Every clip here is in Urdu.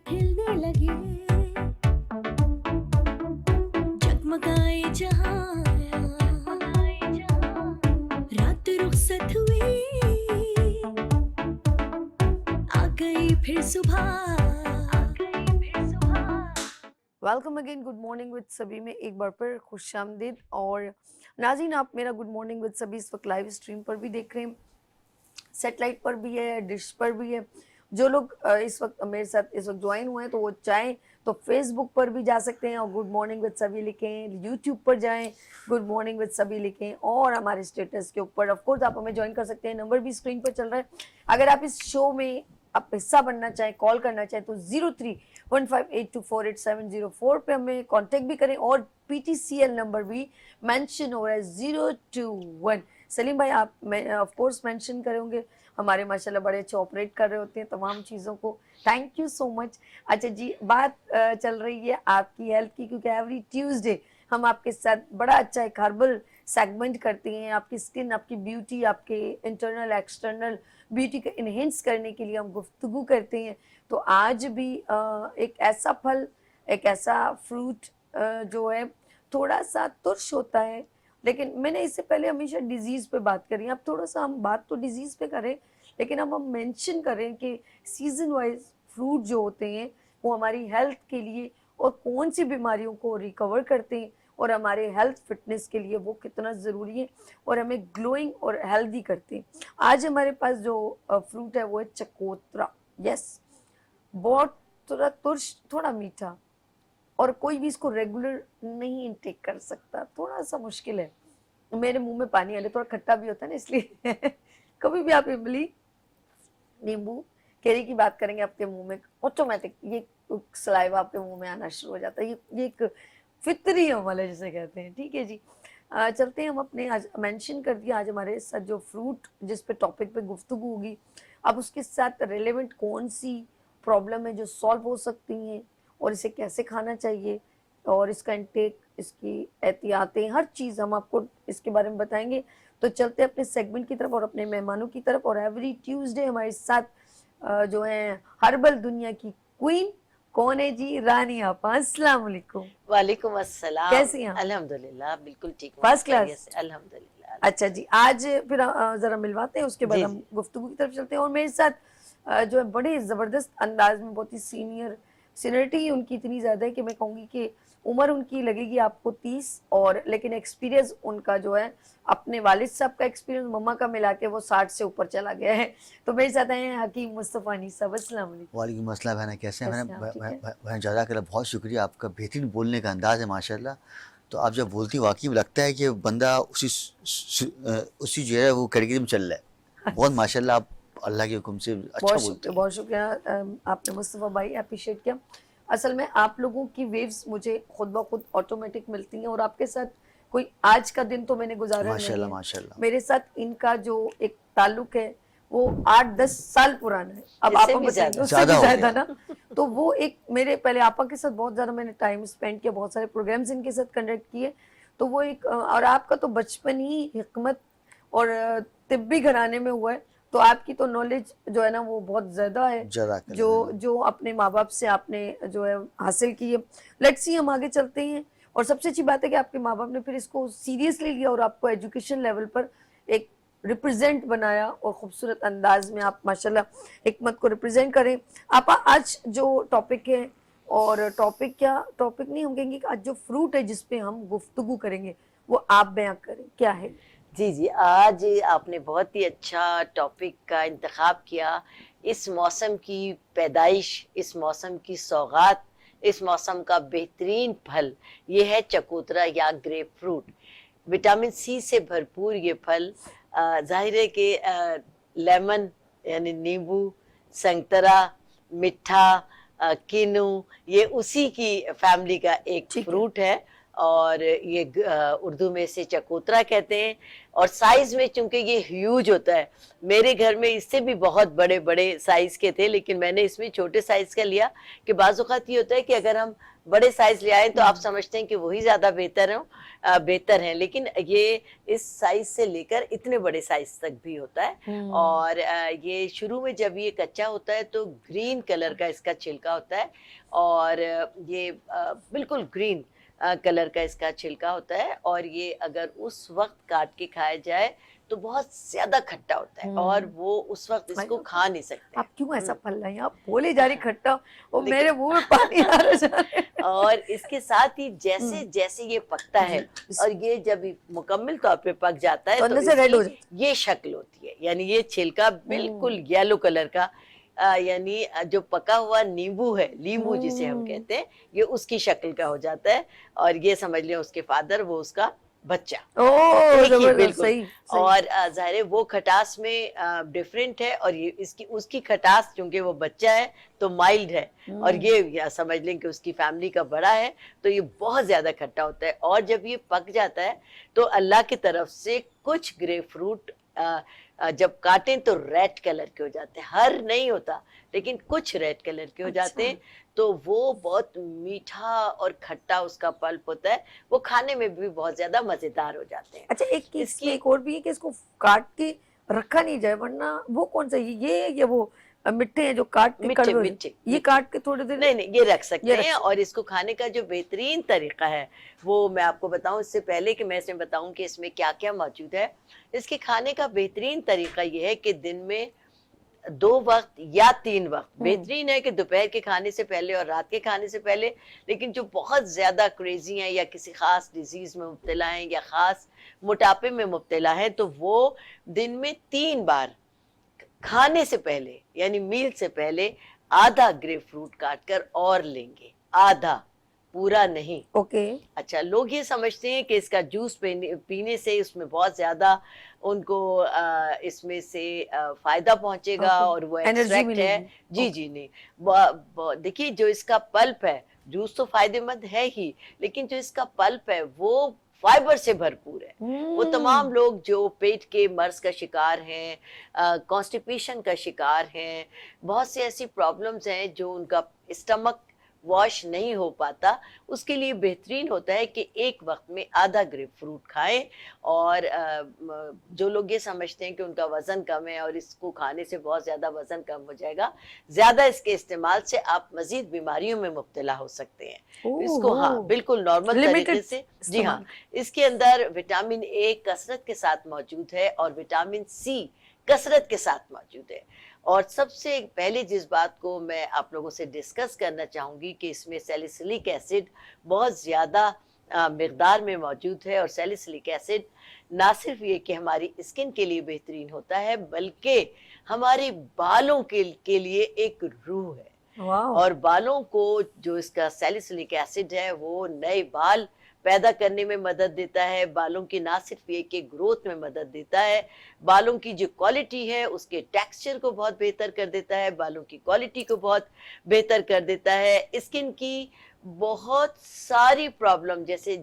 کھلنے لگے جگمگائے جہاں رات رخصت ہوئی آ گئی پھر صبح. Welcome again good morning with سبھی میں ایک بار پھر خوش آمدید. اور ناظرین آپ میرا گڈ مارننگ وتھ سبھی اس وقت لائیو اسٹریم پر بھی دیکھ رہے ہیں, سیٹلائٹ پر بھی ہے, ڈش پر بھی ہے. جو لوگ اس وقت میرے ساتھ اس وقت جوائن ہوئے ہیں تو وہ چاہیں تو فیس بک پر بھی جا سکتے ہیں اور گڈ مارننگ وتھ سبھی لکھیں, یوٹیوب پر جائیں گڈ مارننگ وتھ سبھی لکھیں, اور ہمارے اسٹیٹس کے اوپر آف کورس آپ ہمیں جوائن کر سکتے ہیں. نمبر بھی اسکرین پر چل رہا ہے. اگر آپ اس شو میں آپ حصہ بننا چاہیں, کال کرنا چاہیں تو 0315824870 پہ ہمیں کانٹیکٹ بھی کریں, اور P T C L number بھی مینشن ہو رہا ہے 021. سلیم بھائی آپ آف کورس مینشن کریں گے, ہمارے ماشاءاللہ بڑے اچھے آپریٹ کر رہے ہوتے ہیں تمام چیزوں کو, تھینک یو سو مچ. اچھا جی, بات چل رہی ہے آپ کی ہیلتھ کی, کیونکہ ایوری ٹیوزڈے ہم آپ کے ساتھ بڑا اچھا ایک ہربل سیگمنٹ کرتے ہیں. آپ کی اسکن, آپ کی بیوٹی, آپ کے انٹرنل ایکسٹرنل بیوٹی کو انہینس کرنے کے لیے ہم گفتگو کرتے ہیں. تو آج بھی ایک ایسا پھل, ایک ایسا فروٹ جو ہے تھوڑا سا ترش ہوتا ہے, لیکن میں نے اس سے پہلے ہمیشہ ڈیزیز پہ بات کری. اب تھوڑا سا ہم بات تو ڈیزیز پہ کریں, لیکن اب ہم مینشن کریں کہ سیزن وائز فروٹ جو ہوتے ہیں وہ ہماری ہیلتھ کے لیے اور کون سی بیماریوں کو ریکور کرتے ہیں, اور ہمارے ہیلتھ فٹنس کے لیے وہ کتنا ضروری ہے, اور ہمیں گلوئنگ اور ہیلدی کرتے ہیں. آج ہمارے پاس جو فروٹ ہے وہ ہے چکوترا. یس, بہت تھوڑا ترش, تھوڑا میٹھا, اور کوئی بھی اس کو ریگولر نہیں انٹیک کر سکتا, تھوڑا سا مشکل ہے. میرے منہ میں پانی آ رہا ہے, تھوڑا کھٹا بھی ہوتا ہے نا, اس لیے کبھی بھی آپ املی, نیمبو, کیری کی بات کریں گے آپ کے منہ میں آٹومیٹک یہ سلائیوا آپ کے منہ میں آنا شروع ہو جاتا ہے. یہ ایک فطری عمل ہے جسے کہتے ہیں. ٹھیک ہے جی, چلتے ہیں ہم اپنے, آج مینشن کر دیا آج ہمارے ساتھ جو فروٹ جس پہ ٹاپک پہ گفتگو ہوگی, اب اس کے ساتھ ریلیونٹ کون سی پرابلم ہے جو سالو ہو سکتی ہیں, اور اسے کیسے کھانا چاہیے, اور اس کا انٹیک, اس کی احتیاطیں, ہر چیز ہم آپ کو اس کے بارے میں بتائیں گے. تو چلتے اپنے سیگمنٹ کی طرف اور اپنے مہمانوں کی طرف. اور ایوری ٹیوزڈے ہمارے ساتھ جو ہیں ہربل دنیا کی کوئین, کون ہے جی؟ رانی آپا. السلام علیکم. وعلیکم السلام. کیسی ہیں آپ؟ الحمدللہ بالکل ٹھیک ہوں. First class. خیریت سے الحمدللہ. اچھا جی, آج پھر ذرا ملواتے ہیں, اس کے بعد جی ہم جی گفتگو کی طرف چلتے ہیں. اور میرے ساتھ جو ہے بڑے زبردست انداز میں, بہت ہی سینئرٹی ان کی اتنی زیادہ ہے کہ میں کہوں گی کہ عمر ان کی لگے گی آپ کو 30, اور لیکن ایکسپیرینس ان کا جو ہے اپنے والد صاحب کا ایکسپیرینس مما کا ملا کے وہ 60 سے اوپر چلا گیا ہے. تو میرے ساتھ ہیں حکیم مصطفیٰ انیس صاحب. السلام علیکم. وعلیکم السلام بہن, کیسے ہیں آپ ٹھیک ہیں؟ بہن؟ جزاک اللہ, بہت شکریہ, آپ کا بہترین بولنے کا انداز ہے ماشاءاللہ. تو آپ جب بولتی واقعی لگتا ہے کہ بندہ اسی جو ہے وہ کیٹیگری میں چل رہا ہے. بہت ماشاءاللہ آپ اللہ کے حکم سے اچھا بہت بولتے شکریہ, ہیں. بہت شکریہ آپ نے مصطفیٰ بھائی اپریشیٹ کیا. اصل میں آپ لوگوں کی ویوز مجھے خود بخود آٹومیٹک ملتی ہیں, اور آپ کے ساتھ کوئی آج کا دن تو میں نے گزارا ماشاءاللہ نہیں ہے. ماشاءاللہ. میرے ساتھ ان کا جو ایک تعلق ہے وہ 8-10 سال پرانا ہے. اب اس آپ سے ہم بھی بتائیں گے, زیادہ. اس سے بھی زیادہ ہو زیادہ گیا. نا. تو وہ ایک میرے پہلے آپا کے ساتھ بہت زیادہ میں نے ٹائم اسپینڈ کیا, بہت سارے پروگرامز ان کے ساتھ کنڈکٹ کیے. تو وہ ایک, اور آپ کا تو بچپن ہی حکمت اور طبی گھرانے میں ہوا ہے, تو آپ کی تو نالج جو ہے نا وہ بہت زیادہ ہے, جزاک اللہ بہن. جو اپنے ماں باپ سے آپ نے جو ہے حاصل کی ہے. لیٹس سی, ہم آگے چلتے ہیں. اور سب سے اچھی بات ہے کہ آپ کے ماں باپ نے پھر اس کو سیریسلی لیا اور آپ کو ایجوکیشن لیول پر ایک ریپرزینٹ بنایا, اور خوبصورت انداز میں آپ ماشاءاللہ حکمت کو ریپرزینٹ کریں. آپا آج جو ٹاپک ہے, اور ٹاپک کیا ٹاپک نہیں, ہم کہیں گے کہ آج جو فروٹ ہے جس پہ ہم گفتگو کریں گے وہ آپ بیاں کریں, کیا ہے؟ جی جی, آج آپ نے بہت ہی اچھا ٹاپک کا انتخاب کیا. اس موسم کی پیدائش, اس موسم کی سوغات, اس موسم کا بہترین پھل یہ ہے چکوترا یا گریپ فروٹ. وٹامن سی سے بھرپور یہ پھل, ظاہر ہے کہ لیمن یعنی نیمبو, سنگترا, میٹھا, کینو, یہ اسی کی فیملی کا ایک ٹھیک ہے. فروٹ ہے. اور یہ اردو میں اسے چکوترا کہتے ہیں. اور سائز میں چونکہ یہ ہیوج ہوتا ہے, میرے گھر میں اس سے بھی بہت بڑے بڑے سائز کے تھے, لیکن میں نے اس میں چھوٹے سائز کا لیا کہ بعض اوقات یہ ہوتا ہے کہ اگر ہم بڑے سائز لے آئیں تو آپ سمجھتے ہیں کہ وہی زیادہ بہتر ہیں, لیکن یہ اس سائز سے لے کر اتنے بڑے سائز تک بھی ہوتا ہے. اور یہ شروع میں جب یہ کچا ہوتا ہے تو گرین کلر کا اس کا چھلکا ہوتا ہے, اور یہ بالکل گرین کلر کا اس کا چھلکا ہوتا ہے, اور یہ اگر اس وقت کاٹ کے کھایا جائے تو بہت زیادہ کھٹا ہوتا ہے, اور وہ اس وقت اس کو کھا نہیں سکتے. آپ کیوں ایسا پھل رہے ہیں, آپ بولے جا رہی کھٹا, اور میرے منہ میں پانی آ رہا ہے. اور اس کے ساتھ ہی جیسے جیسے یہ پکتا ہے اور یہ جب مکمل طور پہ پک جاتا ہے تو ریڈ ہو جائے, یہ شکل ہوتی ہے, یعنی یہ چھلکا بالکل یلو کلر کا, یعنی جو پکا ہوا نیمبو ہے, لیمو جسے ہم کہتے ہیں, یہ اس کی شکل کا ہو جاتا ہے. اور یہ سمجھ لیں اس کے فادر, وہ اس کا بچہ. صحیح. اور ظاہر ہے وہ کھٹاس میں ڈفرینٹ ہے, اور یہ اس کی کھٹاس چونکہ وہ بچہ ہے تو مائلڈ ہے, اور یہ سمجھ لیں کہ اس کی فیملی کا بڑا ہے تو یہ بہت زیادہ کھٹا ہوتا ہے. اور جب یہ پک جاتا ہے تو اللہ کی طرف سے کچھ گریپ فروٹ جب کاٹیں تو ریڈ کلر کے ہو جاتے ہیں, ہر نہیں ہوتا لیکن کچھ ریڈ کلر کے ہو جاتے ہیں, تو وہ بہت میٹھا اور کھٹا اس کا پلپ ہوتا ہے, وہ کھانے میں بھی بہت زیادہ مزیدار ہو جاتے ہیں. اچھا, ایک اور بھی ہے کہ اس کو کاٹ کے رکھا نہیں جائے, ورنہ وہ کون سا یہ وہ مٹھے ہیں جو کاٹ کے یہ کاٹ کے تھوڑے دیر نہیں یہ رکھ سکتے ہیں. اور اس کو کھانے کا جو بہترین طریقہ ہے وہ میں آپ کو بتاؤں, اس سے پہلے کہ میں اس میں بتاؤں کہ اس میں کیا کیا موجود ہے. اس کے کھانے کا بہترین طریقہ یہ ہے کہ دن میں 2 وقت یا 3 وقت. بہترین ہے کہ دوپہر کے کھانے سے پہلے اور رات کے کھانے سے پہلے, لیکن جو بہت زیادہ کریزی ہیں یا کسی خاص ڈیزیز میں مبتلا ہیں یا خاص موٹاپے میں مبتلا ہیں, تو وہ دن میں 3 بار کھانے سے پہلے یعنی میل سے پہلے آدھا گریپ فروٹ کاٹ کر اور لیں گے, آدھا, پورا نہیں. اوکے. اچھا, لوگ یہ سمجھتے ہیں کہ اس کا جوس پینے سے اس میں بہت زیادہ ان کو اس میں سے فائدہ پہنچے گا اور وہ ایکسٹریکٹ ہے. جی نہیں, دیکھیے جو اس کا پلپ ہے, جوس تو فائدے مند ہے ہی, لیکن جو اس کا پلپ ہے وہ فائبر سے بھرپور ہے. وہ تمام لوگ جو پیٹ کے مرض کا شکار ہیں, کانسٹیپیشن کا شکار ہیں, بہت سی ایسی پرابلمز ہیں جو ان کا اسٹمک واش نہیں ہو پاتا, اس کے لیے بہترین ہوتا ہے کہ ایک وقت میں آدھا گریپ فروٹ کھائیں. اور جو لوگ یہ سمجھتے ہیں کہ ان کا وزن کم ہے اور اس کو کھانے سے بہت زیادہ وزن کم ہو جائے گا, زیادہ اس کے استعمال سے آپ مزید بیماریوں میں مبتلا ہو سکتے ہیں. اس کو ہاں بالکل نارمل طریقے سے, جی ہاں, اس کے اندر وٹامن اے کثرت کے ساتھ موجود ہے اور وٹامن سی کثرت کے ساتھ موجود ہے. اور سب سے پہلے جس بات کو میں آپ لوگوں سے ڈسکس کرنا چاہوں گی کہ اس میں سیلیسلک ایسڈ بہت زیادہ مقدار میں موجود ہے, اور سیلیسلک ایسڈ نہ صرف یہ کہ ہماری اسکن کے لیے بہترین ہوتا ہے بلکہ ہمارے بالوں کے لیے ایک روح ہے. اور بالوں کو جو اس کا سیلیسلک ایسڈ ہے وہ نئے بال پیدا کرنے میں مدد دیتا ہے. بالوں کی نہ صرف یہ کہ گروتھ میں مدد دیتا ہے, بالوں کی جو کوالٹی ہے اس کے ٹیکسچر کو بہت بہتر کر دیتا ہے, بالوں کی کوالٹی کو بہت بہتر کر دیتا ہے. اسکن کی بہت ساری پرابلم جیسے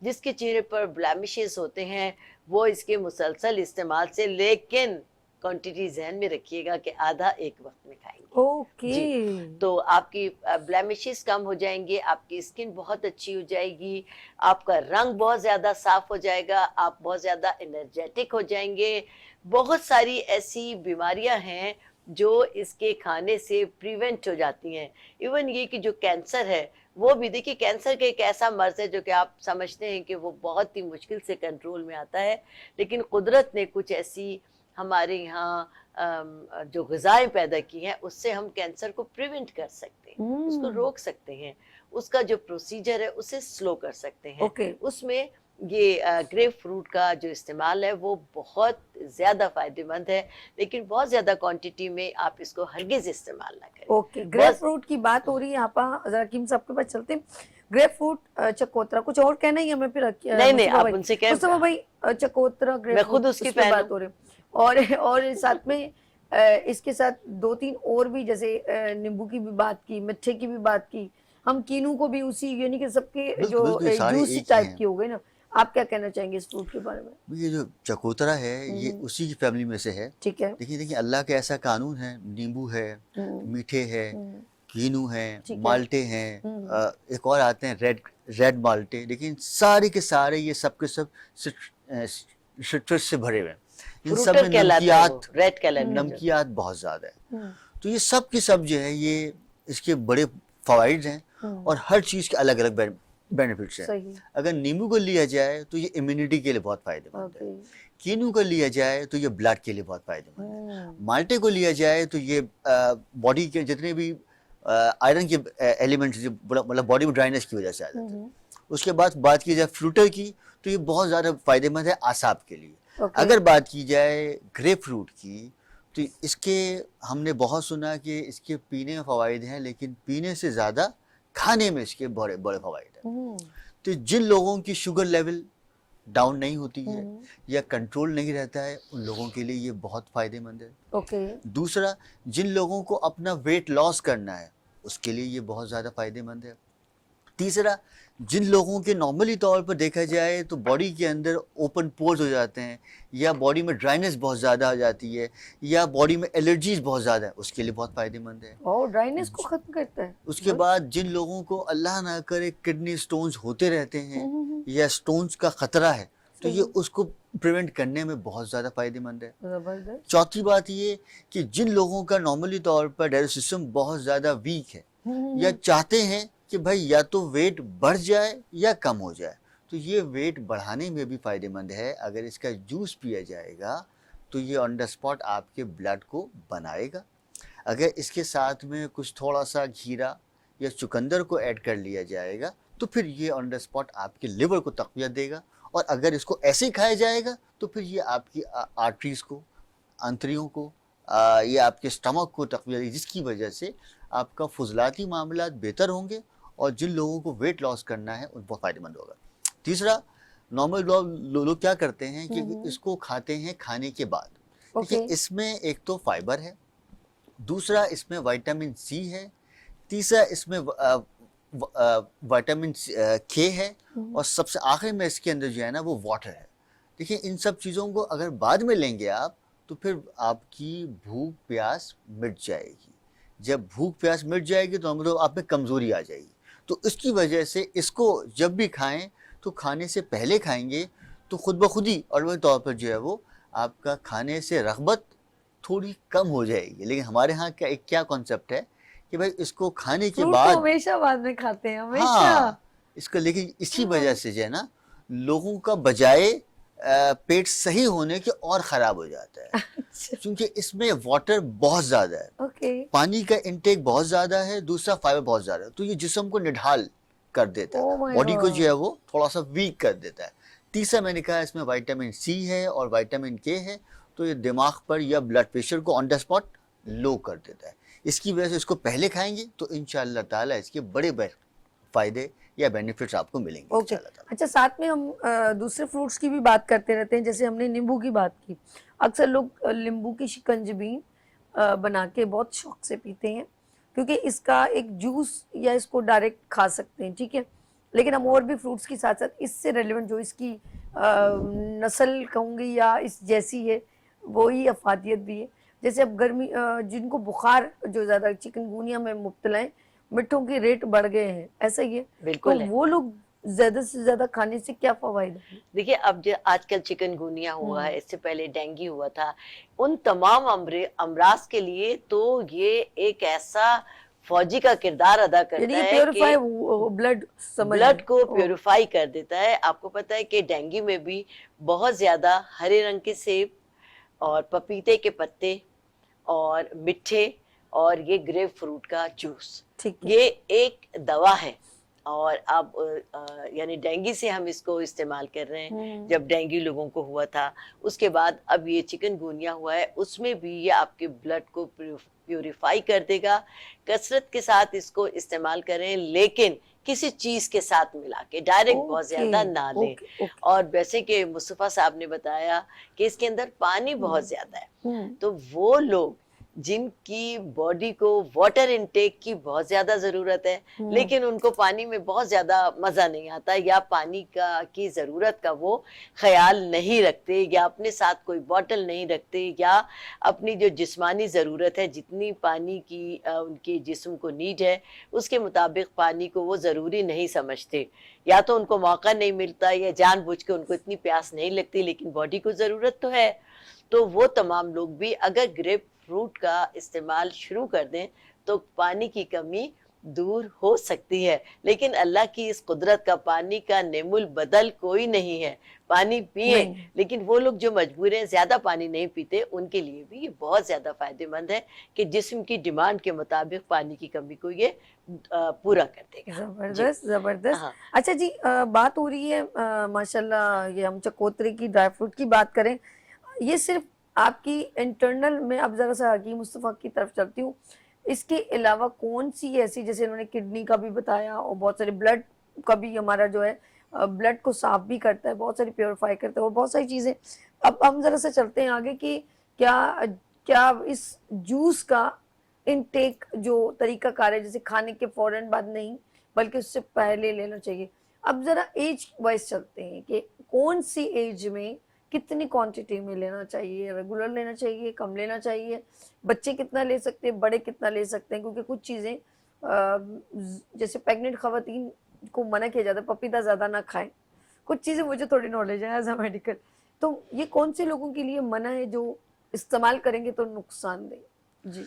جس کے چہرے پر بلیمشز ہوتے ہیں وہ اس کے مسلسل استعمال سے, لیکن کوانٹٹی ذہن میں رکھیے گا کہ آدھا ایک وقت میں کھائیں گے. اوکے. تو آپ کی بلیمشز کم ہو جائیں گے, آپ کی اسکن بہت اچھی ہو جائے گی, آپ کا رنگ بہت زیادہ صاف ہو جائے گا, آپ بہت زیادہ انرجیٹک ہو جائیں گے. بہت ساری ایسی بیماریاں ہیں جو اس کے کھانے سے پریونٹ ہو جاتی ہیں. ایون یہ کہ جو کینسر ہے وہ بھی, دیکھیے کینسر کا ایک ایسا مرض ہے جو کہ آپ سمجھتے ہیں کہ وہ بہت ہی مشکل سے کنٹرول میں آتا ہے, لیکن قدرت نے کچھ ایسی ہمارے یہاں جو غذائیں پیدا کی ہیں اس سے ہم کینسر کو پریونٹ کر سکتے ہیں, اس کو روک سکتے ہیں, اس کا جو پروسیجر ہے اسے سلو کر سکتے ہیں. اس میں یہ گریپ فروٹ کا جو استعمال ہے وہ بہت زیادہ فائدہ مند ہے, لیکن بہت زیادہ کوانٹٹی میں آپ اس کو ہرگز استعمال نہ کریں. اوکے, گریپ فروٹ کی بات ہو رہی ہے, آپ ذرا حکیم صاحب کے پاس چلتے ہیں. گریپ فروٹ چکوترا, کچھ اور کہنا ہی ہمیں پھر نہیں آپ ان سے کہیں, مصطفیٰ بھائی چکوترا گریپ میں خود اس کی بات ہو رہی ہے, اور ساتھ میں اس کے ساتھ 2-3 اور بھی, جیسے نیمبو کی بھی بات کی, مٹھے کی بھی بات کی, ہم کینو کو بھی اسی یعنی کہ سب کے بالکل، جو بالکل، یہ سارے جوس ایک ہی ٹائپ ہیں۔ کی ہو گئی نا. آپ کیا کہنا چاہیں گے اس فروٹ کے بارے میں؟ یہ جو چکوترا ہے یہ اسی کی فیملی میں سے ہے. ٹھیک ہے. دیکھیے اللہ کا ایسا قانون ہے، نیمبو ہے، میٹھے ہے، کینو ہے، ٹھیک ہے. مالٹے ہیں، ایک اور آتے ہیں ریڈ مالٹے، لیکن سارے کے سارے یہ سب کے سب سٹرس سے بھرے ہوئے ہیں. ان سب میں نمکیات بہت زیادہ ہے. تو یہ سب کی سب جو ہے یہ اس کے بڑے فوائد ہیں اور ہر چیز کے الگ الگ بینیفٹس ہیں. اگر نیمبو کو لیا جائے تو یہ امیونٹی کے لیے بہت فائدہ مند ہے. کینو کو لیا جائے تو یہ بلڈ کے لیے بہت فائدہ مند ہے. مالٹے کو لیا جائے تو یہ باڈی کے جتنے بھی آئرن کے ایلیمنٹس مطلب باڈی میں ڈرائنس کی وجہ سے آ جاتے ہیں. اس کے بعد بات کی جائے فروٹر کی تو یہ بہت زیادہ فائدہ مند ہے اعصاب کے لیے. اگر بات کی جائے گریپ فروٹ کی تو اس کے ہم نے بہت سنا کہ اس کے پینے میں فوائد ہیں، لیکن پینے سے زیادہ کھانے میں اس کے بڑے بڑے فوائد ہیں. تو جن لوگوں کی شوگر لیول ڈاؤن نہیں ہوتی ہے یا کنٹرول نہیں رہتا ہے ان لوگوں کے لیے یہ بہت فائدہ مند ہے. دوسرا، جن لوگوں کو اپنا ویٹ لاس کرنا ہے اس کے لیے یہ بہت زیادہ فائدہ مند ہے. تیسرا، جن لوگوں کے نارملی طور پر دیکھا جائے تو باڈی کے اندر اوپن پورز ہو جاتے ہیں یا باڈی میں ڈرائنس بہت زیادہ ہو جاتی ہے یا باڈی میں الرجیز بہت زیادہ ہے، اس کے لیے بہت فائدہ مند ہے. اور ڈرائنس کو ختم کرتا ہے. اس کے بعد جن لوگوں کو اللہ نہ کرے کڈنی سٹونز ہوتے رہتے ہیں یا سٹونز کا خطرہ ہے تو یہ اس کو پریونٹ کرنے میں بہت زیادہ فائدہ مند ہے. چوتھی بات یہ کہ جن لوگوں کا نارملی طور پر ڈائجسٹو سسٹم بہت زیادہ ویک ہے یا چاہتے ہیں کہ بھائی یا تو ویٹ بڑھ جائے یا کم ہو جائے تو یہ ویٹ بڑھانے میں بھی فائدہ مند ہے. اگر اس کا جوس پیا جائے گا تو یہ آن دا اسپاٹ آپ کے بلڈ کو بنائے گا. اگر اس کے ساتھ میں کچھ تھوڑا سا گھیرا یا چکندر کو ایڈ کر لیا جائے گا تو پھر یہ آن دا اسپاٹ آپ کے لیور کو تقویت دے گا. اور اگر اس کو ایسے ہی کھایا جائے گا تو پھر یہ آپ کی آرٹریز کو، آنتریوں کو یہ آپ کے اسٹمک کو تقویت دے گی، جس کی وجہ سے آپ کا فضلاتی معاملات بہتر ہوں گے اور جن لوگوں کو ویٹ لاس کرنا ہے ان کو فائدہ مند ہوگا. تیسرا، نارمل لوگ کیا کرتے ہیں کہ اس کو کھاتے ہیں کھانے کے بعد. اس میں ایک تو فائبر ہے، دوسرا اس میں وائٹامن سی ہے، تیسرا اس میں وائٹامن کے ہے اور سب سے آخر میں اس کے اندر جو ہے نا وہ واٹر ہے. دیکھیں ان سب چیزوں کو اگر بعد میں لیں گے آپ تو پھر آپ کی بھوک پیاس مٹ جائے گی. جب بھوک پیاس مٹ جائے گی تو مطلب آپ میں کمزوری آ جائے گی. تو اس کی وجہ سے اس کو جب بھی کھائیں تو کھانے سے پہلے کھائیں گے تو خود بخود ہی آٹومیٹک طور پر جو ہے وہ آپ کا کھانے سے رغبت تھوڑی کم ہو جائے گی. لیکن ہمارے ہاں کیا کانسیپٹ ہے کہ بھائی اس کو کھانے کے بعد ہمیشہ بعد میں کھاتے ہیں ہاں اس کا، لیکن اسی وجہ سے جو ہے نا لوگوں کا بجائے پیٹ صحیح ہونے کے اور خراب ہو جاتا ہے کیونکہ اس میں واٹر بہت زیادہ ہے، پانی کا انٹیک بہت زیادہ ہے، دوسرا فائبر بہت زیادہ ہے. تو یہ جسم کو نڈھال کر دیتا ہے، باڈی کو جو ہے وہ تھوڑا سا ویک کر دیتا ہے. تیسرا میں نے کہا اس میں وائٹامن سی ہے اور وائٹامن کے ہے تو یہ دماغ پر یا بلڈ پریشر کو آن دا اسپاٹ لو کر دیتا ہے. اس کی وجہ سے اس کو پہلے کھائیں گے تو انشاءاللہ تعالیٰ اس کے بڑے فائدے یا بینیفٹس آپ کو ملیں گے. اچھا، ساتھ میں ہم دوسرے فروٹس کی بھی بات کرتے رہتے ہیں. جیسے ہم نے نیمبو کی بات کی، اکثر لوگ لیمبو کی شکنجبی بنا کے بہت شوق سے پیتے ہیں کیونکہ اس کا ایک جوس یا اس کو ڈائریکٹ کھا سکتے ہیں، ٹھیک ہے. لیکن ہم اور بھی فروٹس کے ساتھ ساتھ اس سے ریلیونٹ جو اس کی نسل کہوں گی یا اس جیسی ہے وہی افادیت بھی ہے. جیسے اب گرمی جن کو بخار جو زیادہ چکن گونیا میں مبتلا ہیں، مٹھوں کے ریٹ بڑھ گئے ہیں، ایسا ہی ہے بالکل. تو وہ لوگ زیادہ سے زیادہ کھانے سے کیا فوائد ہیں؟ دیکھیے اب جو آج کل چکن گونیا ہوا ہے، اس سے پہلے ڈینگی ہوا تھا، ان تمام امراض کے لیے تو یہ ایک ایسا فوجی کا کردار ادا کرتا ہے کہ بلڈ کو پیوریفائی کر دیتا ہے. آپ کو پتا ہے کہ ڈینگی میں بھی بہت زیادہ ہرے رنگ کے سیب اور پپیتے کے پتے اور میٹھے اور یہ گریپ فروٹ کا جوس یہ ایک دوا ہے. اور اب یعنی ڈینگی سے ہم اس کو استعمال کر رہے ہیں، جب ڈینگی لوگوں کو ہوا تھا، اس کے بعد اب یہ چکن گونیا ہوا ہے، اس میں بھی یہ آپ کے بلڈ کو پیوریفائی کر دے گا. کثرت کے ساتھ اس کو استعمال کریں، لیکن کسی چیز کے ساتھ ملا کے ڈائریکٹ بہت زیادہ نہ لیں. اور ویسے کہ مصطفیٰ صاحب نے بتایا کہ اس کے اندر پانی بہت زیادہ ہے، تو وہ لوگ جن کی باڈی کو واٹر انٹیک کی بہت زیادہ ضرورت ہے لیکن ان کو پانی میں بہت زیادہ مزہ نہیں آتا یا پانی کی ضرورت کا وہ خیال نہیں رکھتے یا اپنے ساتھ کوئی بوٹل نہیں رکھتے یا اپنی جو جسمانی ضرورت ہے جتنی پانی کی ان کے جسم کو نیڈ ہے اس کے مطابق پانی کو وہ ضروری نہیں سمجھتے یا تو ان کو موقع نہیں ملتا یا جان بوجھ کے ان کو اتنی پیاس نہیں لگتی لیکن باڈی کو ضرورت تو ہے. تو وہ تمام لوگ بھی اگر گریپ فروٹ کا استعمال شروع کر دیں تو پانی کی کمی دور ہو سکتی ہے. لیکن اللہ کی اس قدرت کا پانی کا نعم البدل کوئی نہیں ہے. پانی پئیں لیکن وہ لوگ جو مجبور ہیں زیادہ پانی نہیں پیتے ان کے لیے بھی یہ بہت زیادہ فائدہ مند ہے کہ جسم کی ڈیمانڈ کے مطابق پانی کی کمی کو یہ پورا کر دے گا. زبردست زبردست. اچھا جی بات ہو رہی ہے ماشاءاللہ یہ ہم چکوترے کی ڈرائی فروٹ کی بات کریں یہ صرف آپ کی انٹرنل میں اب ذرا سا حکیم مصطفیٰ کی طرف چلتی ہوں اس کے علاوہ کون سی ایسی جیسے انہوں نے کڈنی کا بھی بتایا اور بہت سارے بلڈ کا بھی ہمارا جو ہے بلڈ کو صاف بھی کرتا ہے بہت ساری پیوریفائی کرتا ہے اور بہت ساری چیزیں. اب ہم ذرا سا چلتے ہیں آگے کہ کیا اس جوس کا انٹیک جو طریقہ کار ہے جیسے کھانے کے فوراً بعد نہیں بلکہ اس سے پہلے لینا چاہیے. اب ذرا ایج وائز چلتے ہیں کہ کون سی ایج میں کتنی کوانٹٹی میں لینا چاہیے ریگولر لینا چاہیے کم لینا چاہیے بچے کتنا لے سکتے ہیں بڑے کتنا لے سکتے ہیں کیونکہ کچھ چیزیں جیسے پیگنٹ خواتین کو منع کیا جاتا ہے پپیتا زیادہ نہ کھائیں کچھ چیزیں مجھے تھوڑی نالج ہے ایز اے میڈیکل تو یہ کون سے لوگوں کے لیے منع ہے جو استعمال کریں گے تو نقصان دہ. جی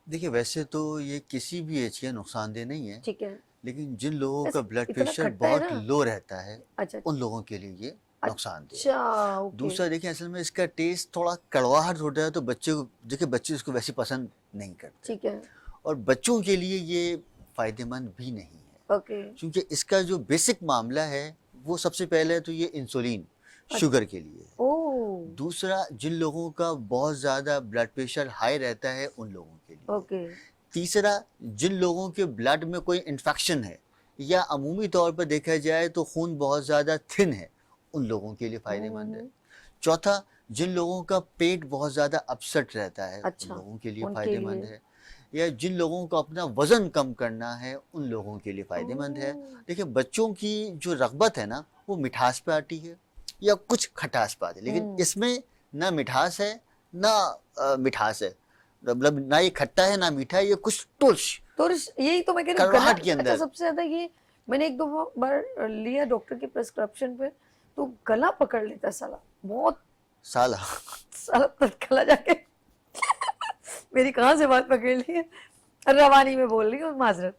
دیکھیے ویسے تو یہ کسی بھی ایج کے نقصان دہ نہیں ہے ٹھیک ہے لیکن جن لوگوں کا بلڈ اتنا پریشر کھٹا ہے بہت نا؟ لو رہتا ہے اچھا ان لوگوں کے لیے یہ نقصان دہ ہے. اچھا دوسرا دیکھیں اصل میں اس کا ٹیسٹ تھوڑا کڑواہٹ ہوتا ہے تو بچے کو دیکھیں بچے اس کو ویسے پسند نہیں کرتے ٹھیک ہے اور بچوں کے لیے یہ فائدہ مند بھی نہیں ہے اوکے کیونکہ اس کا جو بیسک معاملہ ہے وہ سب سے پہلے تو یہ انسولین شوگر کے لیے ہے. اوہ دوسرا جن لوگوں کا بہت زیادہ بلڈ پریشر ہائی رہتا ہے ان لوگوں کے لیے. اوکے تیسرا جن لوگوں کے بلڈ میں کوئی انفیکشن ہے یا عمومی طور پر دیکھا جائے تو خون بہت زیادہ تھن ہے ان لوگوں کے لیے فائدہ مند ہے. چوتھا جن لوگوں کا پیٹ بہت زیادہ اپسٹ رہتا ہے ان لوگوں کے لیے فائدہ مند ہے یا جن لوگوں کو اپنا وزن کم کرنا ہے ان لوگوں کے لیے فائدہ مند ہے. دیکھیں بچوں کی جو رغبت ہے نا وہ مٹھاس پہ آتی ہے یا کچھ کھٹاس پہ آتی ہے لیکن اس میں نہ مٹھاس ہے نہ مٹھاس ہے مطلب نہ یہ کھٹا ہے نہ میٹھا ہے یہ کچھ ترش یہی تو میں کہہ رہی ہوں کڑواہٹ کے اندر. اچھا سب سے زیادہ یہ میں نے ایک دو بار لیا ڈاکٹر کی پرسکرپشن پہ تو گلا پکڑ لیتا ہے سالا بہت سالہ تٹکلا جا کے میری کہاں سے بات پکڑ لی ہے روانی میں بول رہی ہوں معذرت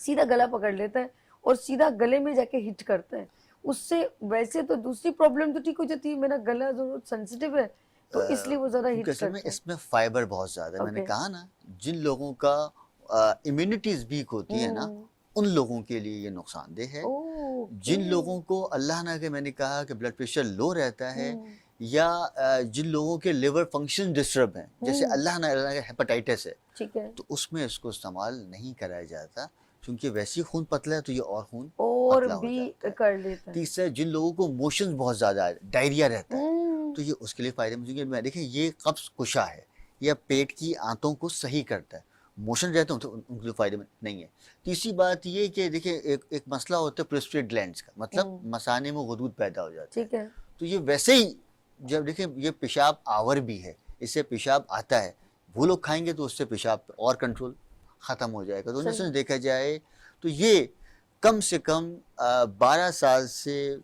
سیدھا گلا پکڑ لیتا ہے اور سیدھا گلے میں جا کے ہٹ کرتا ہے اس سے ویسے تو دوسری پرابلم تو ٹھیک ہو جاتی ہے میرا گلا جو سینسیٹیو ہے تو اس لیے وہ زیادہ ہٹ کرتا ہے. اس میں فائبر بہت زیادہ ہے میں نے کہا نا جن لوگوں کا امیونٹیز ویک ہوتی ہے نا ان لوگوں کے لیے یہ نقصان دہ ہے. جن لوگوں کو اللہ نہ کہ میں نے کہا کہ بلڈ پریشر لو رہتا ہے یا جن لوگوں کے لیور فنکشن ڈسٹرب ہیں جیسے اللہ نہ ہیپاٹائٹس ہے تو اس میں اس کو استعمال نہیں کرایا جاتا کیونکہ ویسی خون پتلا ہے تو یہ اور خون اور پتلا ہو بھی جاتا ہے. کر لیتا ہے. تیسرا جن لوگوں کو موشن بہت زیادہ ڈائریا رہتا ہے تو یہ اس کے لیے فائدہ مند ہے. دیکھیں یہ قبض کشا ہے یا پیٹ کی آنتوں کو صحیح کرتا ہے موشن رہتا ہے تو ان کے لیے فائدہ مند نہیں ہے. تیسری بات یہ کہ دیکھیں ایک مسئلہ ہوتا ہے پروسٹیٹ گلینڈز کا مطلب مثانے میں غدود پیدا ہو جاتا ہے تو یہ ویسے ہی جب دیکھیں یہ پیشاب آور بھی ہے اس سے پیشاب آتا ہے وہ لوگ کھائیں گے تو اس سے پیشاب پہ اور کنٹرول ختم ہو جائے گا. تو ان سے دیکھا جائے تو یہ کم سے کم 12 سال سے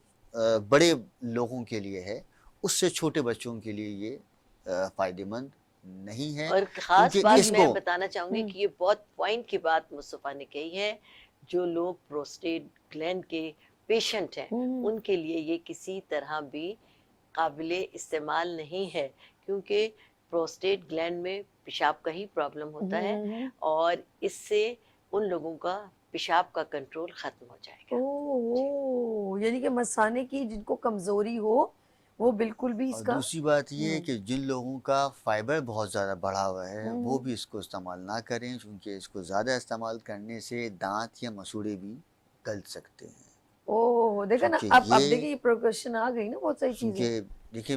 بڑے لوگوں کے لیے ہے اس سے چھوٹے بچوں کے لیے یہ فائدہ مند نہیں ہے. اور خاص بات میں بتانا چاہوں گی کہ یہ بہت پوائنٹ کی بات مصطفیٰ نے کہی ہے جو لوگ پروسٹیٹ گلینڈ کے پیشنٹ ہیں ان کے لیے یہ کسی طرح بھی قابل استعمال نہیں ہے کیونکہ پروسٹیٹ گلینڈ میں پیشاب کا ہی پرابلم ہوتا ہے اور اس سے ان لوگوں کا پیشاب کا کنٹرول ختم ہو جائے گا. یعنی کہ مثانے کی جن کو کمزوری ہو وہ بالکل بھی اس کا. دوسری بات یہ ہے کہ جن لوگوں کا فائبر بہت زیادہ بڑھا ہوا ہے وہ بھی اس کو استعمال نہ کریں کیونکہ اس کو زیادہ استعمال کرنے سے دانت یا مسوڑے بھی گل سکتے ہیں. اوہ دیکھا نا اب دیکھیں یہ پروگریشن آ گئی نا بہت ساری چیزیں. دیکھیں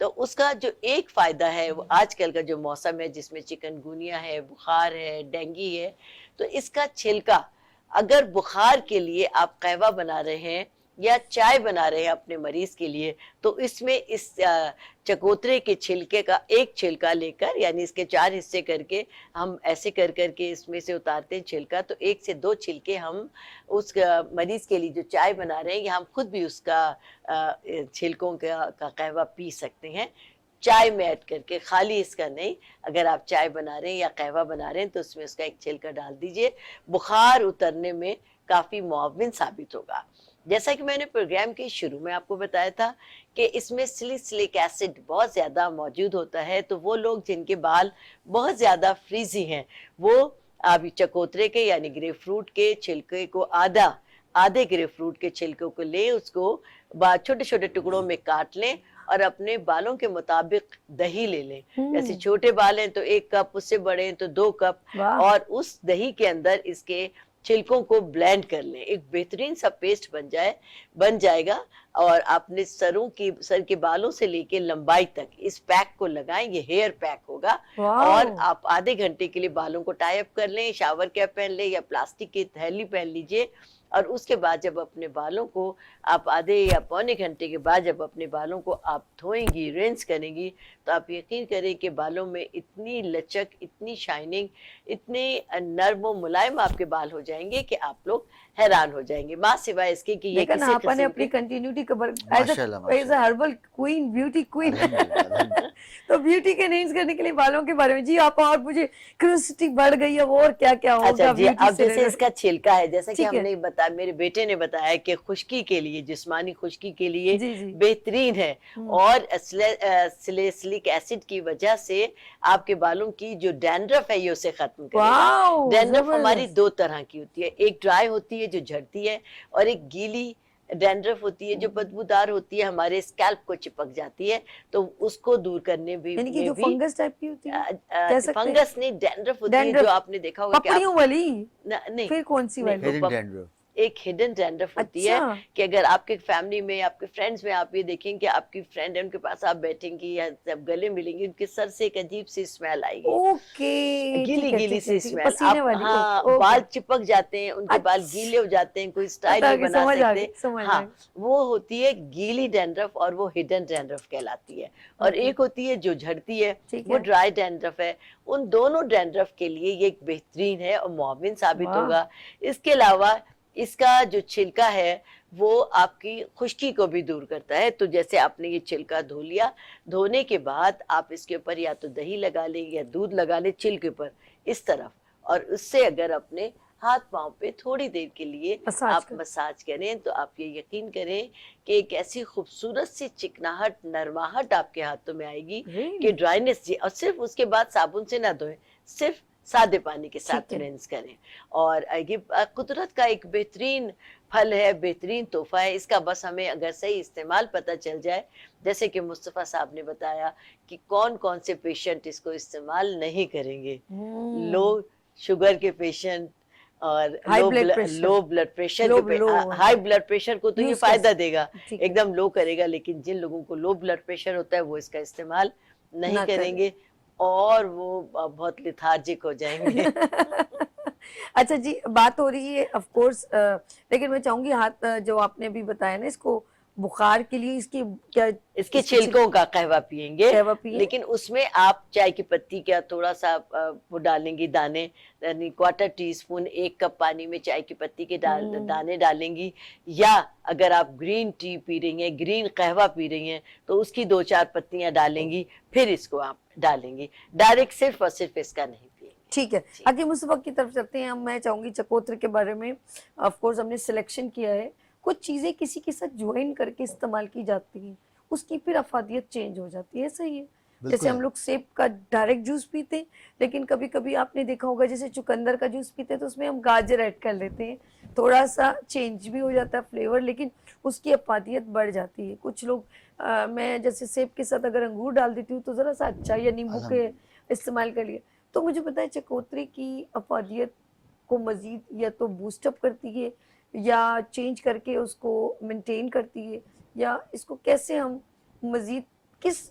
تو اس کا جو ایک فائدہ ہے وہ آج کل کا جو موسم ہے جس میں چکن گونیا ہے, بخار ہے, ڈینگی ہے, تو اس کا چھلکا اگر بخار کے لیے آپ قہوہ بنا رہے ہیں یا چائے بنا رہے ہیں اپنے مریض کے لیے, تو اس میں اس چکوترے کے چھلکے کا ایک چھلکا لے کر, یعنی اس کے 4 حصے کر کے ہم ایسے کر کے اس میں سے اتارتے ہیں چھلکا, تو 1 سے 2 چھلکے ہم اس مریض کے لیے جو چائے بنا رہے ہیں یا ہم خود بھی اس کا چھلکوں کا قہوہ پی سکتے ہیں چائے میں ایڈ کر کے, خالی اس کا نہیں. اگر آپ چائے بنا رہے ہیں یا قہوہ بنا رہے ہیں تو اس میں اس کا ایک چھلکا ڈال دیجئے, بخار اترنے میں کافی معاون ثابت ہوگا. جیسا کہ میں نے پروگرام کے شروع میں آپ کو بتایا تھا کہ اس میں سلیسلک ایسڈ بہت زیادہ موجود ہوتا ہے, تو وہ لوگ جن کے بال بہت زیادہ فریزی ہیں وہ آپ چکوترے کے یعنی گریپ فروٹ کے چھلکے کو آدھے گریپ فروٹ کے چھلکوں کو لیں, اس کو چھوٹے چھوٹے ٹکڑوں میں کاٹ لیں اور اپنے بالوں کے مطابق دہی لے لیں. جیسے چھوٹے بال ہیں تو 1 کپ, اس سے بڑے ہیں تو 2 کپ, اور اس دہی کے اندر اس کے چھلکوں کو بلینڈ کر لیں. ایک بہترین سا پیسٹ بن جائے گا, اور اپنے سر کے بالوں سے لے کے لمبائی تک اس پیک کو لگائیں. یہ ہیئر پیک ہوگا, اور آپ آدھے گھنٹے کے لیے بالوں کو ٹائی اپ کر لیں, شاور کیپ پہن لیں یا پلاسٹک کی تھیلی پہن لیجئے, اور اس کے بعد جب اپنے بالوں کو آپ آدھے یا پونے گھنٹے کے بعد جب اپنے بالوں کو آپ دھوئیں گی, رینس کریں گی, تو آپ یقین کریں کہ بالوں میں اتنی لچک, اتنی شائننگ, اتنے نرم و ملائم آپ کے بال ہو جائیں گے کہ آپ لوگ حیران ہو جائیں گے. ماں سوائے اس کے کہ یہ لیکن آپ نے اپنی continuity as a herbal queen, beauty queen, تو بیوٹی کے نینز کرنے کے لیے بالوں کے بارے میں جی آپ, اور مجھے کیوریوسٹی بڑھ گئی ہے وہ, اور کیا کیا ہوگا جی. اب جیسے اس کا چھلکا ہے, جیسا کہ ہم نے بتایا, میرے بیٹے نے بتایا کہ خشکی کے لیے, جسمانی خشکی کے لیے بہترین ہے, اور سلیسلک ایسڈ کی وجہ سے آپ کے بالوں کی جو ڈینڈرف ہے یہ اسے ختم کرے گا. ڈینڈرف ہماری 2 طرح کی ہوتی ہے, ایک ڈرائی ہوتی ہے جو جھڑتی ہے, اور ایک گیلی ڈینڈرف ہوتی ہے جو بدبودار ہوتی ہے, ہمارے اسکیلپ کو چپک جاتی ہے, تو اس کو دور کرنے بھی یعنی کہ جو فنگس ٹائپ کی ہوتی ہے, فنگس نہیں, ڈینڈرف ہوتی ہے جو آپ نے دیکھا ہوگا کہ پپڑیوں والی, نہیں, پھر کون سی والی, ایک ہڈن ڈینڈرف ہوتی ہے کہ اگر آپ کے فیملی میں, آپ کے فرینڈز میں آپ یہ دیکھیں کہ آپ کی فرینڈ ہے, ان کے پاس آپ بیٹھیں گی یا جب گلے ملیں گی, ان کے سر سے ایک عجیب سی اسمیل آئے گی, گیلی سی اسمیل. ہاں, بال چپک جاتے ہیں, ان کے بال گیلے ہو جاتے ہیں, کوئی اسٹائل نہیں بنا سکتے. ہاں, وہ ہوتی ہے گیلی ڈینڈرف, اور وہ ہڈن ڈینڈرف کہلاتی ہے. اور ایک ہوتی ہے جو جھڑتی ہے, وہ ڈرائی ڈینڈرف ہے. ان دونوں ڈینڈرف کے لیے یہ ایک بہترین ہے اور معاون ثابت ہوگا. اس کے علاوہ اس کا جو چھلکا ہے وہ آپ کی خشکی کو بھی دور کرتا ہے. تو جیسے آپ نے یہ چھلکا دھو لیا, دھونے کے بعد آپ اس کے اوپر یا تو دہی لگا لیں یا دودھ لگا لیں چھلکے پر اس طرف, اور اس سے اگر اپنے ہاتھ پاؤں پہ تھوڑی دیر کے لیے آپ مساج کریں تو آپ یہ یقین کریں کہ ایک ایسی خوبصورت سی چکناہٹ, نرماہٹ آپ کے ہاتھوں میں آئے گی کہ ڈرائنس جی, اور صرف اس کے بعد صابن سے نہ دھوئیں, صرف سادے پانی کے ساتھ رینس کریں. اور یہ قدرت کا ایک بہترین پھل ہے, بہترین تحفہ ہے. اس کا بس ہمیں اگر صحیح استعمال پتہ چل جائے, جیسے کہ مصطفیٰ صاحب نے بتایا کہ کون سے پیشنٹ اس کو استعمال نہیں کریں گے. لو شوگر کے پیشنٹ اور low blood pressure, high blood pressure کو تو یہ فائدہ دے گا, ایک دم لو کرے گا, لیکن جن لوگوں کو لو بلڈ پریشر ہوتا ہے وہ اس کا استعمال نہیں کریں گے, اور وہ بہت لیتھارجک ہو جائیں گے. اچھا جی, بات ہو رہی ہے آف کورس, لیکن میں چاہوں گی ہاتھ جو آپ نے ابھی بتایا نا, اس کو بخار کے لیے اس کی کیا, اس کے چھلکوں کا قہوہ پیئیں گے, لیکن اس میں آپ چائے کی پتی کا تھوڑا سا وہ ڈالیں گی دانے, یعنی 1/4 ٹی اسپون 1 کپ پانی میں چائے کی پتی کے دانے ڈالیں گی. یا اگر آپ گرین ٹی پی رہی ہیں, گرین قہوہ پی رہی ہیں, تو اس کی 2-4 پتیاں ڈالیں گی, پھر اس کو آپ ڈالیں گی. ڈائریکٹ صرف اور صرف اس کا نہیں پیئیں. ٹھیک ہے, آگے مصطفیٰ کی طرف چلتے ہیں. میں چاہوں گی چکوتر کے بارے میں آف کورس ہم نے سلیکشن کیا ہے, کچھ چیزیں کسی کے ساتھ جوائن کر کے استعمال کی جاتی ہیں, اس کی پھر افادیت چینج ہو جاتی ہے. صحیح ہے, جیسے ہم لوگ سیب کا ڈائریکٹ جوس پیتے ہیں, لیکن کبھی کبھی آپ نے دیکھا ہوگا جیسے چقندر کا جوس پیتے ہیں تو اس میں ہم گاجر ایڈ کر لیتے ہیں, تھوڑا سا چینج بھی ہو جاتا ہے فلیور, لیکن اس کی افادیت بڑھ جاتی ہے. کچھ لوگ میں جیسے سیب کے ساتھ اگر انگور ڈال دیتی ہوں تو ذرا سا اچھا, یا نیمبو کے استعمال کر لیے. تو مجھے پتا ہے چکوترے کی افادیت کو مزید یا تو بوسٹ اپ کرتی ہے, یا چینج کر کے اس کو مینٹین کرتی ہے, یا اس کو کیسے ہم مزید کس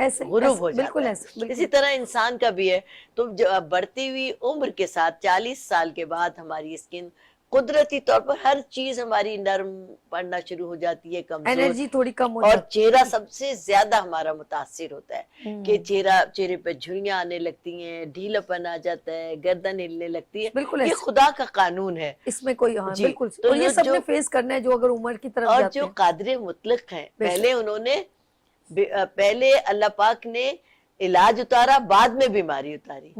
ایسے غروب ہو جاتا بالکل ہے. ایسے بالکل. اسی طرح انسان کا بھی ہے. تو بڑھتی ہوئی عمر کے ساتھ 40 سال کے بعد ہماری اسکن قدرتی طور پر ہر چیز ہماری نرم پڑنا شروع ہو جاتی ہے, کمزور, انرجی تھوڑی کم ہو اور جاتی چہرہ سب سے زیادہ ہمارا متاثر ہوتا ہے کہ چہرے پہ جھریاں آنے لگتی ہیں, ڈھیلاپن آ جاتا ہے, گردن ہلنے لگتی ہے. بالکل یہ ایسے. خدا کا قانون ہے. اس میں کوئی ہاں جی. بالکل, تو اور یہ سب جو نے فیس کرنا ہے جو اگر عمر کی طرف اور جاتے جو ہیں. قادر مطلق ہیں, بے شک. پہلے انہوں نے پہلے اللہ پاک نے علاج اتارا, بعد میں بیماری اتاری.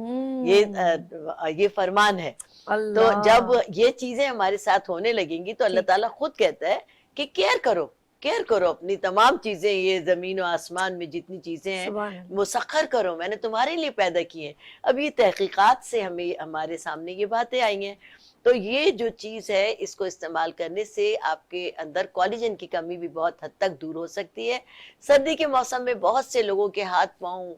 یہ فرمان ہے. تو اللہ. جب یہ چیزیں ہمارے ساتھ ہونے لگیں گی تو اللہ تعالیٰ خود کہتا ہے کہ کیئر کرو اپنی تمام چیزیں, یہ زمین و آسمان میں جتنی چیزیں ہیں سبحان اللہ. مسخر کرو, میں نے تمہارے لیے پیدا کی ہیں. اب یہ تحقیقات سے ہمارے سامنے یہ باتیں آئی ہیں. تو یہ جو چیز ہے اس کو استعمال کرنے سے آپ کے اندر کولیجن کی کمی بھی بہت حد تک دور ہو سکتی ہے. سردی کے موسم میں بہت سے لوگوں کے ہاتھ پاؤں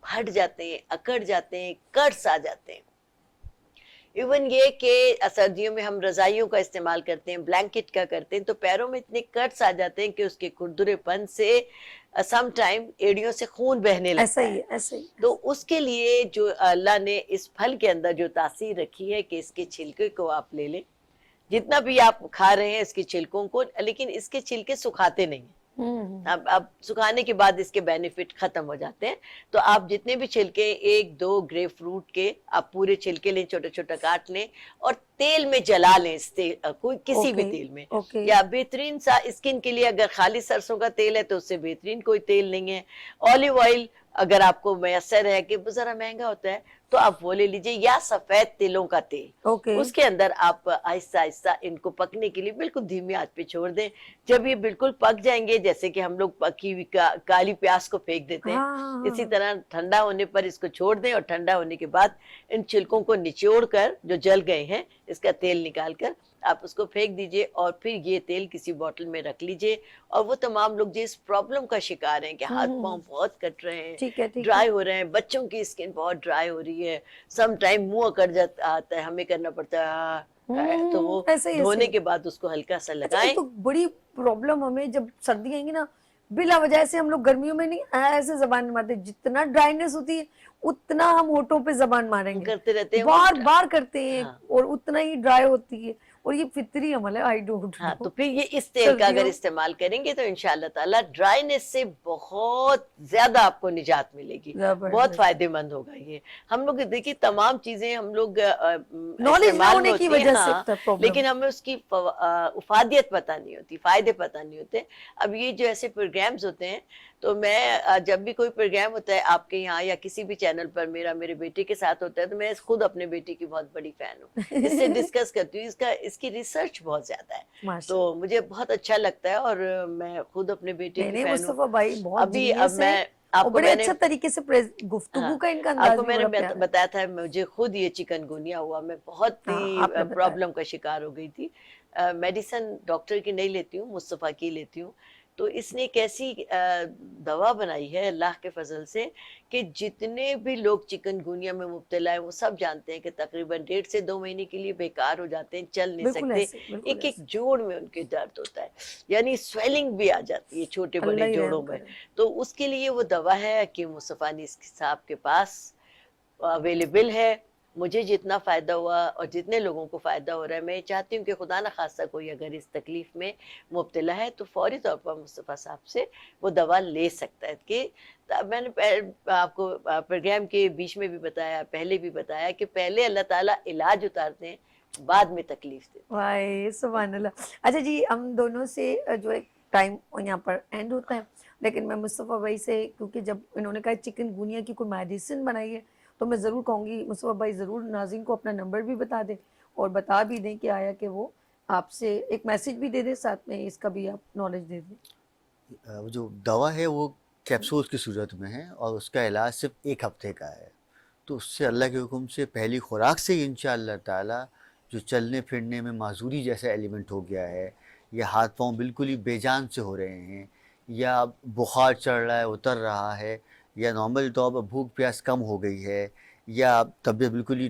پھٹ جاتے ہیں, اکڑ جاتے ہیں, کٹس آ جاتے ہیں. ایون یہ کہ سردیوں میں ہم رضائیوں کا استعمال کرتے ہیں, بلینکٹ کا کرتے ہیں, تو پیروں میں اتنے کٹس آ جاتے ہیں کہ اس کے کھردرے پن سے سم ٹائم ایڑیوں سے خون بہنے لگتا ہے. ایسا ہی. تو اس کے لیے جو اللہ نے اس پھل کے اندر جو تاثیر رکھی ہے کہ اس کے چھلکے کو آپ لے لیں, جتنا بھی آپ کھا رہے ہیں اس کے چھلکوں کو, لیکن اس کے چھلکے سکھاتے نہیں ہیں. اب سکھانے کے بعد اس کے بینیفٹ ختم ہو جاتے ہیں. تو آپ جتنے بھی چھلکے, 1-2 گریپ فروٹ کے آپ پورے چھلکے لیں, چھوٹا چھوٹا کاٹ لیں اور تیل میں جلا لیں. اس کوئی کسی بھی تیل میں, یا بہترین سا اسکن کے لیے اگر خالی سرسوں کا تیل ہے تو اس سے بہترین کوئی تیل نہیں ہے. اولیو آئل اگر آپ کو میسر ہے, کہ ذرا مہنگا ہوتا ہے تو آپ وہ لے لیجئے, یا سفید تلوں کا تیل. اس کے اندر آپ آہستہ آہستہ ان کو پکنے کے لیے بالکل دھیمی آنچ پہ چھوڑ دیں. جب یہ بالکل پک جائیں گے, جیسے کہ ہم لوگ پکی ہوئی کالی پیاز کو پھینک دیتے ہیں, اسی طرح ٹھنڈا ہونے پر اس کو چھوڑ دیں, اور ٹھنڈا ہونے کے بعد ان چھلکوں کو نچوڑ کر جو جل گئے ہیں اس کا تیل نکال کر آپ اس کو پھینک دیجئے, اور پھر یہ تیل کسی بوٹل میں رکھ لیجئے. اور وہ تمام لوگ جو اس پرابلم کا شکار ہیں کہ ہاتھ پاؤں بہت کٹ رہے ہیں, ڈرائی ہو رہے ہیں, بچوں کی اسکن بہت ڈرائی ہو رہی ہے, سم ٹائم منہ اکڑ جاتا آتا ہے, ہمیں کرنا پڑتا ہے, تو وہ دھونے کے بعد اس کو ہلکا سا لگائیں. تو بڑی پرابلم ہمیں جب سردی آئیں گی نا, بلا وجہ سے ہم لوگ گرمیوں میں نہیں ایسے زبان مارتے, جتنا ڈرائینس ہوتی ہے اتنا ہم ہونٹوں پہ زبان ماریں گے, کرتے رہتے ہیں, بار بار کرتے ہیں, اور اتنا ہی ڈرائی ہوتی ہے. اور یہ فطری عمل ہے, آئی ڈونٹ نو. تو پھر یہ اس تیل کا اگر استعمال کریں گے تو انشاءاللہ تعالیٰ ڈرائینس سے بہت زیادہ آپ کو نجات ملے گی, بہت فائدے مند ہوگا. یہ ہم لوگ دیکھیے تمام چیزیں ہم لوگ استعمال میں ہوتی ہیں, لیکن ہمیں اس کی افادیت پتہ نہیں ہوتی, فائدے پتہ نہیں ہوتے. اب یہ جو ایسے پروگرامز ہوتے ہیں, تو میں جب بھی کوئی پروگرام ہوتا ہے آپ کے یہاں یا کسی بھی چینل پر, میرے بیٹے کے ساتھ ہوتا ہے, تو میں خود اپنے بیٹے کی بہت بڑی فین ہوں, اس سے ڈسکس کرتی ہوں. اس کی ریسرچ بہت زیادہ ہے, تو مجھے بہت اچھا لگتا ہے, اور میں خود اپنے بیٹے کی فین ہوں. مصطفیٰ بھائی بہت ابھی اب میں آپ کو بڑے اچھے طریقے سے گفتگو کا ان کا انداز آپ کو میں نے بتایا تھا, مجھے خود یہ چکن گونیا ہوا, میں بہت ہی پرابلم کا شکار ہو گئی تھی. میڈیسن ڈاکٹر کی نہیں لیتی ہوں, مصطفیٰ کی لیتی ہوں. تو اس نے ایک ایسی دوا بنائی ہے اللہ کے فضل سے کہ جتنے بھی لوگ چکن گونیا میں مبتلا ہیں وہ سب جانتے ہیں کہ تقریباً 1.5 سے 2 مہینے کے لیے بیکار ہو جاتے ہیں, چل نہیں سکتے, ایک جوڑ میں ان کے درد ہوتا ہے, یعنی سویلنگ بھی آ جاتی ہے چھوٹے بڑے جوڑوں میں. تو اس کے لیے وہ دوا ہے کہ مصطفیٰ صاحب کے پاس اویلیبل ہے. مجھے جتنا فائدہ ہوا اور جتنے لوگوں کو فائدہ ہو رہا ہے, میں چاہتی ہوں کہ خدا نہ خواستہ کوئی اگر اس تکلیف میں مبتلا ہے تو فوری طور پر مصطفیٰ صاحب سے وہ دوا لے سکتا ہے. کہ میں نے آپ کو پروگرام کے بیچ میں بھی بتایا, پہلے بھی بتایا کہ پہلے اللہ تعالیٰ علاج اتارتے ہیں, بعد میں تکلیف دیتے ہیں. سبحان اللہ. اچھا جی, ہم دونوں سے جو ایک ٹائم یہاں پر اینڈ ہوتا ہے, لیکن میں مصطفیٰ بھائی سے, کیونکہ جب انہوں نے کہا چکن گونیا کی کوئی میڈیسن بنائی ہے, تو میں ضرور کہوں گی مصطفیٰ بھائی ضرور ناظرین کو اپنا نمبر بھی بتا دیں, اور بتا بھی دیں کہ آیا کہ وہ آپ سے ایک میسج بھی دے دیں, ساتھ میں اس کا بھی آپ نالج دے دیں. جو دوا ہے وہ کیپسولز کی صورت میں ہے, اور اس کا علاج صرف 1 ہفتے کا ہے. تو اس سے اللہ کے حکم سے پہلی خوراک سے ہی انشاءاللہ تعالیٰ جو چلنے پھرنے میں معذوری جیسا ایلیمنٹ ہو گیا ہے, یا ہاتھ پاؤں بالکل ہی بے جان سے ہو رہے ہیں, یا بخار چڑھ رہا ہے اتر رہا ہے, یا نارمل طور پر بھوک پیاس کم ہو گئی ہے, یا طبیعت بالکل ہی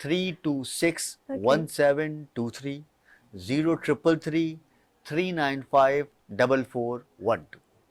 326 1723 0333 395 4412।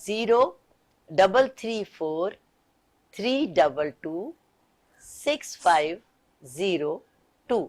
0334 322 6502।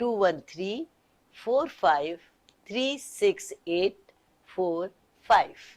0213453684